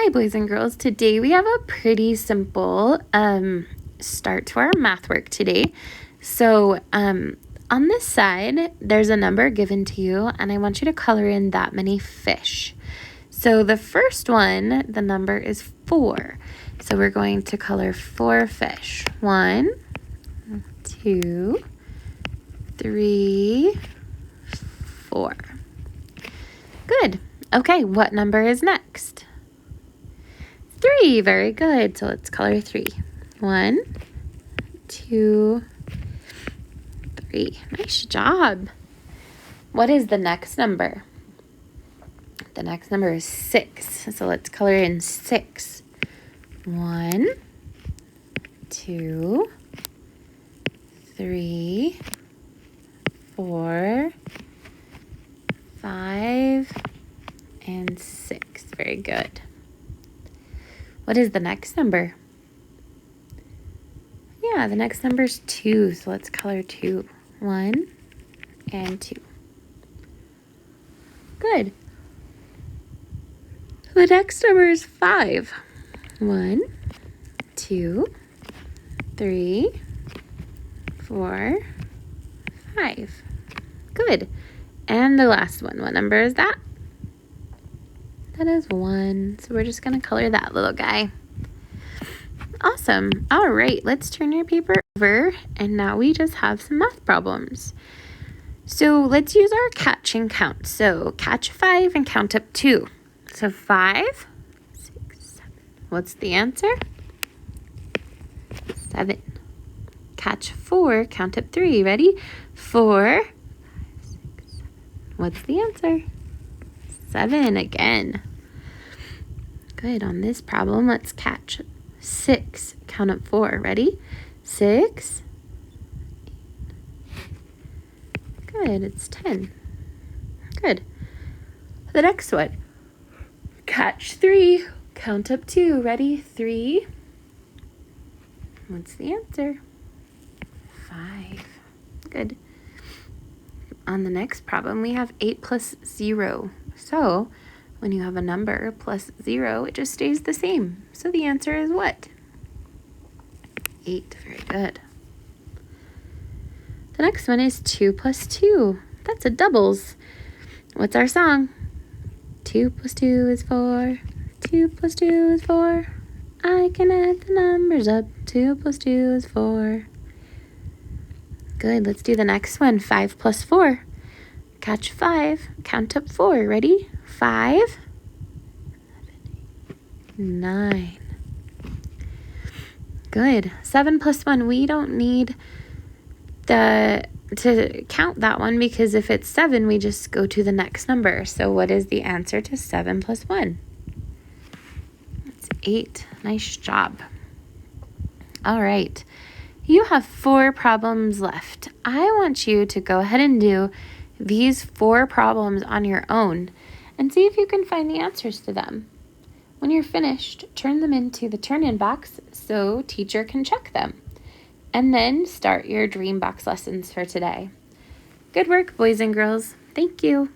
Hi, boys and girls. Today we have a pretty simple start to our math work today. So on this side, there's a number given to you, and I want you to color in that many fish. So the first one, the number is 4. So we're going to color 4 fish. 1, 2, 3, 4. Good. Okay, what number is next? 3. Very good. So let's color 3. 1, 2, 3. Nice job. What is the next number? The next number is 6. So let's color in 6. 1, 2, 3, 4, 5, and 6. Very good. What is the next number? Yeah, the next number is 2. So let's color 2. 1 and 2. Good. The next number is 5. 1, 2, 3, 4, 5. Good. And the last one, what number is that? That is 1. So we're just going to color that little guy. Awesome. All right, let's turn your paper over, and now we just have some math problems. So let's use our catch and count. So catch 5 and count up 2. So 5, 6, 7. What's the answer? 7. Catch 4, count up 3. Ready? 4, 5, 6, 7. What's the answer? 7 again. Good. On this problem, let's catch 6, count up 4. Ready? 6. Good. It's 10. Good. The next one. Catch 3, count up 2. Ready? 3. What's the answer? 5. Good. On the next problem, we have 8 plus 0. So when you have a number plus 0, it just stays the same. So the answer is what? 8. Very good. The next one is 2 plus 2. That's a doubles. What's our song? 2 plus 2 is 4. 2 plus 2 is 4. I can add the numbers up. 2 plus 2 is 4. Good. Let's do the next one. 5 plus 4. Catch 5. Count up 4. Ready? 5, 9. Good. 7 plus 1. We don't need to count that one, because if it's 7, we just go to the next number. So what is the answer to 7 plus 1? It's 8. Nice job. All right. You have 4 problems left. I want you to go ahead and do these 4 problems on your own and see if you can find the answers to them. When you're finished, turn them into the turn-in box so teacher can check them. And then start your dream box lessons for today. Good work, boys and girls. Thank you.